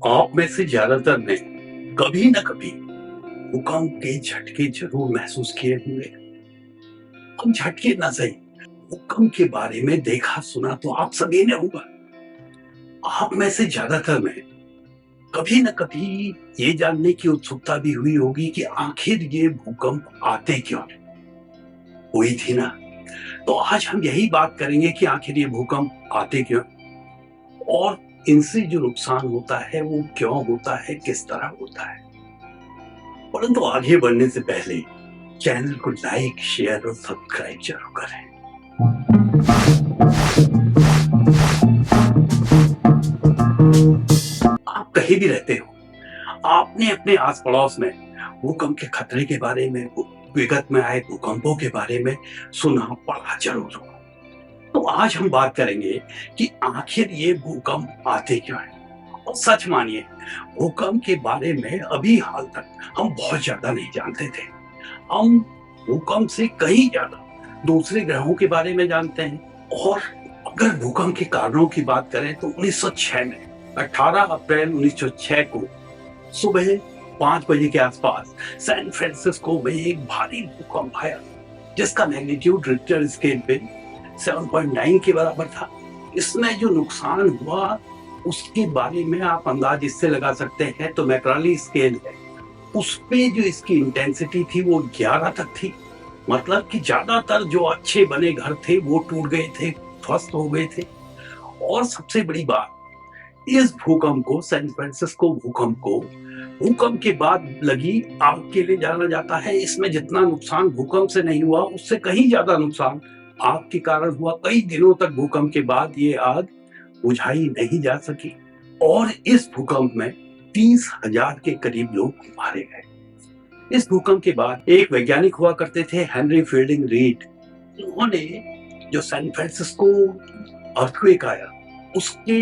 आप में से ज्यादातर ने कभी न कभी भूकंप के झटके जरूर महसूस किए होंगे। हम झटके न सही, भूकंप के बारे में देखा सुना तो आप सभी ने होगा। आप में से ज्यादातर ने कभी न कभी ये जानने की उत्सुकता भी हुई होगी कि आखिर ये भूकंप आते क्यों हैं? हुई थी ना? तो आज हम यही बात करेंगे कि आखिर ये भूकंप आते क्यों और इनसे जो नुकसान होता है वो क्यों होता है, किस तरह होता है। परंतु आगे बढ़ने से पहले चैनल को लाइक, शेयर और सब्सक्राइब जरूर करें। आप कहीं भी रहते हो, आपने अपने आस पड़ोस में भूकंप के खतरे के बारे में, विगत में आए भूकंपों के बारे में सुना पढ़ा जरूर होगा। तो आज हम बात करेंगे कि आखिर ये भूकंप आते क्यों हैं। और सच मानिए, भूकंप के बारे में अभी हाल तक हम बहुत ज्यादा नहीं जानते थे। हम भूकंप से कहीं ज्यादा दूसरे ग्रहों के बारे में जानते हैं। और अगर भूकंप के कारणों की बात करें तो 1906 में 18 अप्रैल 1906 को सुबह 5 बजे के आसपास सैन फ्रांसिस्को में एक भारी भूकंप आया, जिसका मैग्नीट्यूड रिक्टर स्केल पे 7.9 के बराबर था। इसमें जो नुकसान हुआ उसके बारे में आप अंदाज इससे लगा सकते हैं। तो मैक्राली स्केल है, उस पे जो इसकी इंटेंसिटी थी वो 11 तक थी। मतलब कि ज्यादातर जो अच्छे बने घर थे वो टूट गए थे, ध्वस्त हो गए थे। और सबसे बड़ी बात, इस भूकंप को, सैन फ्रांसिस्को भूकंप के बाद लगी आग के लिए जाना जाता है। इसमें जितना नुकसान भूकंप से नहीं हुआ उससे कहीं ज्यादा नुकसान आग के कारण हुआ। कई दिनों तक भूकंप के बाद ये आग बुझाई नहीं जा सकी और इस भूकंप में 30,000 के करीब लोग मारे गए। इस भूकंप के बाद एक वैज्ञानिक हुआ करते थे, हेनरी फील्डिंग रीड। उन्होंने जो सैन फ्रांसिस्को अर्थक्वेक आया उसके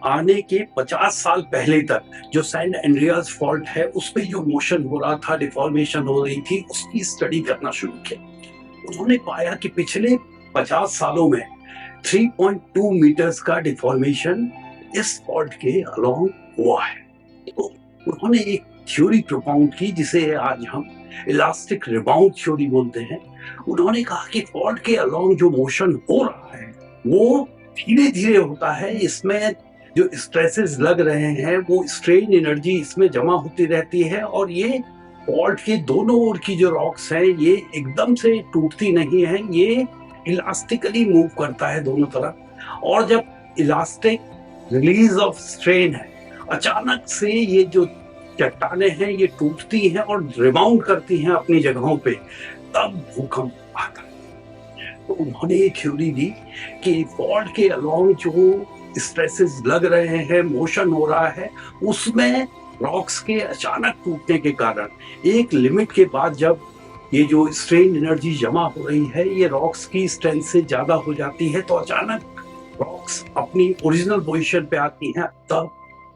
आने के 50 साल पहले तक जो सैन एंड्रियास फॉल्ट है उस पे जो मोशन हो रहा था, डिफॉर्मेशन हो रही थी, उसकी स्टडी करना शुरू किया। उन्होंने पाया कि पिछले 50 सालों में 3.2 मीटर्स का डिफॉर्मेशन इस फॉल्ट के अलोंग हुआ है। तो उन्होंने एक थ्योरी प्रोपाउंड की जिसे आज हम इलास्टिक रिबाउंड थ्योरी बोलते हैं। उन्होंने कहा कि फॉल्ट के अलोंग जो मोशन हो रहा है वो धीरे धीरे होता है। इसमें जो स्ट्रेसेस लग रहे हैं वो स्ट्रेन एनर्जी इसमें जमा होती रहती है और ये फॉल्ट के दोनों ओर की जो रॉक्स हैं ये एकदम से टूटती नहीं है, ये इलास्टिकली मूव करता है दोनों तरफ। और जब इलास्टिक रिलीज ऑफ स्ट्रेन है, अचानक से ये जो चट्टानें हैं ये टूटती हैं और रिबाउंड करती हैं अपनी जगहों पे, तब भूकंप आता है। तो उन्होंने ये थ्योरी दी कि फॉल्ट के अलोंग जो स्ट्रेसेस लग रहे हैं, मोशन हो रहा है, उसमें रॉक्स के अचानक टूटने के कारण एक लिमिट के बाद जब ये जो स्ट्रेन एनर्जी जमा हो रही है ये रॉक्स की स्ट्रेंथ से ज्यादा हो जाती है, तो अचानक रॉक्स अपनी ओरिजिनल पोजीशन पे आती हैं। तब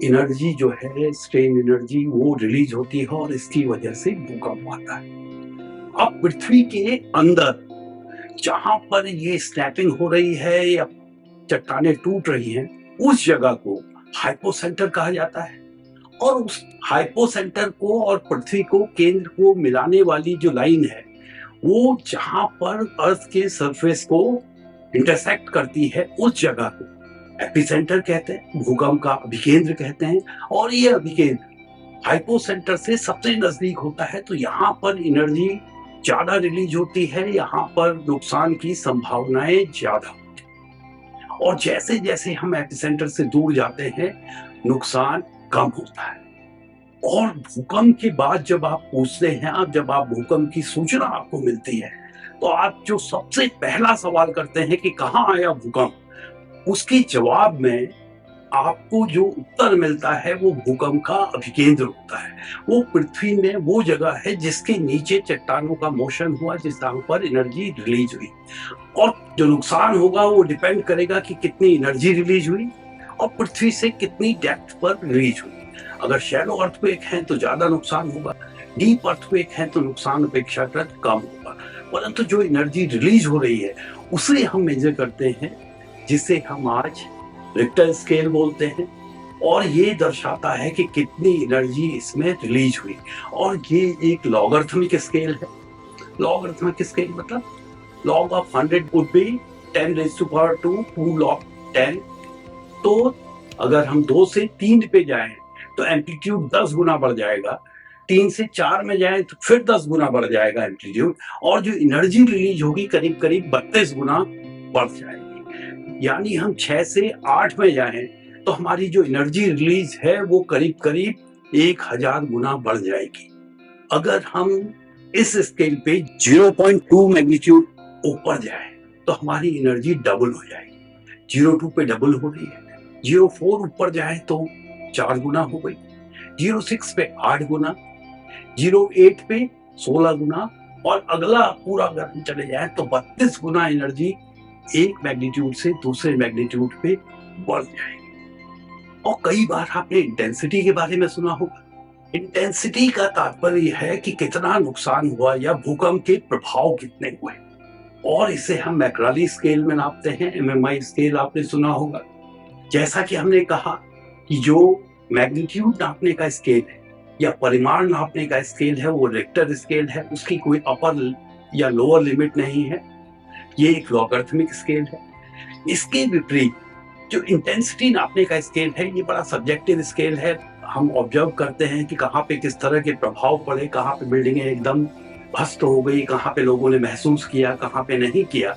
एनर्जी जो है, स्ट्रेन एनर्जी, वो रिलीज होती है और इसकी वजह से भूकंप आता है। अब पृथ्वी के अंदर जहां पर ये स्नैपिंग हो रही है या चट्टानें टूट रही हैं, उस जगह को हाइपोसेंटर कहा जाता है। और उस हाइपोसेंटर को और पृथ्वी को, केंद्र को मिलाने वाली जो लाइन है वो जहां पर अर्थ के सरफेस को इंटरसेक्ट करती है उस जगह को एपिसेंटर कहते हैं, भूकंप का अभिकेंद्र कहते हैं। और ये अभिकेंद्र हाइपोसेंटर से सबसे नजदीक होता है, तो यहाँ पर एनर्जी ज्यादा रिलीज होती है, यहाँ पर नुकसान की संभावनाएं ज्यादा होती है। और जैसे जैसे हम एपिसेंटर से दूर जाते हैं नुकसान कम होता है। और भूकंप के बाद जब आप पूछते हैं, जब आप भूकंप की सूचना आपको मिलती है तो आप जो सबसे पहला सवाल करते हैं कि कहाँ आया भूकंप, उसके जवाब में आपको जो उत्तर मिलता है वो भूकंप का अभिकेंद्र होता है। वो पृथ्वी में वो जगह है जिसके नीचे चट्टानों का मोशन हुआ, जिस जगह पर एनर्जी रिलीज हुई। और जो नुकसान होगा वो डिपेंड करेगा कि कितनी एनर्जी रिलीज हुई और पृथ्वी से कितनी डेप्थ पर रिलीज हुई। अगर शैलो अर्थक्वेक है तो ज्यादा नुकसान होगा, डीप अर्थक्वेक है तो नुकसान अपेक्षाकृत कम होगा। परंतु जो एनर्जी रिलीज हो रही है उसे हम मेजर करते हैं, जिसे हम आज रिक्टर स्केल बोलते हैं। और ये दर्शाता है कि कितनी एनर्जी इसमें रिलीज हुई। और ये एक लॉगरिथमिक स्केल है। लॉगरिथमिक स्केल मतलब log of 100 would be 10 raised to power 2 log 10। तो अगर हम 2 से 3 पे जाएं तो एम्पलीट्यूड 10 गुना बढ़ जाएगा। 3 से 4 में जाएं तो फिर 10 गुना बढ़ जाएगा एम्पलीट्यूड, और जो एनर्जी रिलीज होगी करीब करीब 32 गुना बढ़ जाएगी। यानी हम 6 से 8 में जाएं तो हमारी जो एनर्जी रिलीज है वो करीब करीब 1000 गुना बढ़ जाएगी। अगर हम इस स्केल पे 0.2 मैग्नीट्यूड ऊपर जाए तो हमारी एनर्जी डबल हो जाएगी। 0.2 पे डबल हो रही है। 0.4 ऊपर जाए तो 4 गुना हो गई। 0.6 पे 8 गुना, 0.8 पे 16 गुना, और अगला पूरा अगर हम चले जाए तो 32 गुना एनर्जी एक मैग्नीट्यूड से दूसरे मैग्नीट्यूड पे बढ़ जाएगी। और कई बार आपने इंटेंसिटी के बारे में सुना होगा। इंटेंसिटी का तात्पर्य है कि कितना नुकसान हुआ या भूकंप के प्रभाव कितने हुए, और इसे हम मैक्राली स्केल में नापते हैं। एमएमआई स्केल आपने सुना होगा। जैसा कि हमने कहा कि जो मैग्नीट्यूड नापने का स्केल है या परिमाण नापने का स्केल है वो रिक्टर स्केल है, उसकी कोई अपर या लोअर लिमिट नहीं है। ये एक लॉगरिथमिक स्केल है। इसके विपरीत जो इंटेंसिटी नापने का स्केल है ये बड़ा सब्जेक्टिव स्केल है। हम ऑब्जर्व करते हैं कि कहाँ पे किस तरह के प्रभाव पड़े, कहाँ पे बिल्डिंगें एकदम ध्वस्त हो गई, कहाँ पे लोगों ने महसूस किया, कहाँ पे नहीं किया,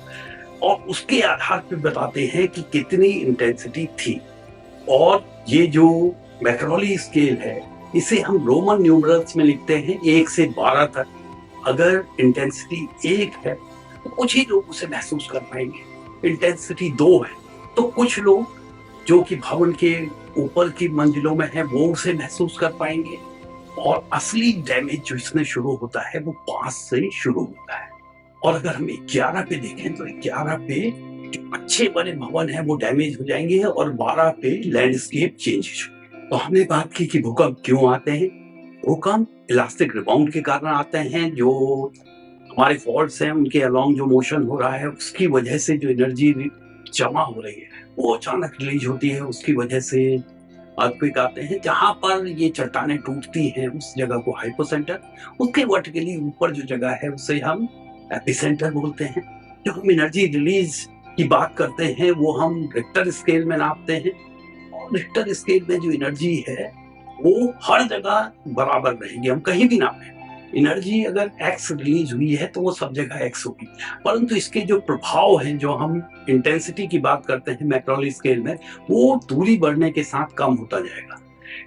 और उसके आधार पे बताते हैं कि कितनी इंटेंसिटी थी। और ये जो मैक्रोली स्केल है इसे हम रोमन न्यूमरल्स में लिखते हैं 1 से 12 तक। अगर इंटेंसिटी 1 है तो कुछ ही लोग उसे महसूस कर पाएंगे। इंटेंसिटी 2 है तो कुछ लोग जो कि भवन के ऊपर की मंजिलों में है वो उसे महसूस कर पाएंगे, और असली डैमेज जो इसमें शुरू होता है वो 5 से शुरू होता है। और अगर हम 11 पे देखें तो 11 पे जो अच्छे बने भवन है वो डैमेज हो जाएंगे, और 12 पे लैंडस्केप चेंजेस। तो हमने बात की कि भूकंप क्यों आते हैं। भूकंप इलास्टिक रिबाउंड के कारण आते हैं। जो हमारे फॉल्ट्स हैं उनके अलोंग जो मोशन हो रहा है उसकी वजह से जो एनर्जी जमा हो रही है वो अचानक रिलीज होती है, उसकी वजह से अर्थक्वेक आते हैं। जहां पर ये चट्टानें टूटती हैं उस जगह को हाइपोसेंटर, उसके वर्टिकली ऊपर जो जगह है उसे हम एपिसेंटर बोलते हैं। जो हम एनर्जी रिलीज की बात करते हैं वो हम रिक्टर स्केल में नापते हैं, और रिक्टर स्केल में जो एनर्जी है वो हर जगह बराबर रहेगी। हम कहीं भी नापें एनर्जी अगर एक्स रिलीज हुई है तो वो सब जगह एक्स होगी, परंतु इसके जो प्रभाव हैं जो हम इंटेंसिटी की बात करते हैं मैक्रोली स्केल में वो दूरी बढ़ने के साथ कम होता जाएगा।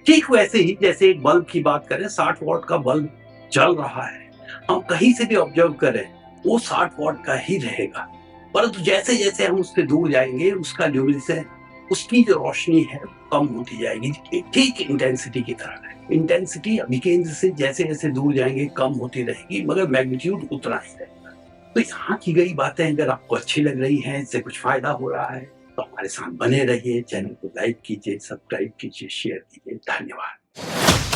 ठीक वैसे ही जैसे एक बल्ब की बात करें, 60 वॉट का बल्ब जल रहा है, हम कहीं से भी ऑब्जर्व करें वो 60 वॉट का ही रहेगा, परंतु जैसे जैसे हम उससे दूर जाएंगे उसका ल्यूमिनेसेंस, उसकी जो रोशनी है कम होती जाएगी। ठीक इंटेंसिटी की तरह है। इंटेंसिटी अभिकेंद्र से जैसे जैसे दूर जाएंगे कम होती रहेगी, मगर मैग्नीट्यूड उतना ही रहेगा। तो यहाँ की गई बातें अगर आपको अच्छी लग रही हैं, इससे कुछ फायदा हो रहा है तो हमारे साथ बने रहिए। चैनल को लाइक कीजिए, सब्सक्राइब कीजिए, शेयर कीजिए। धन्यवाद।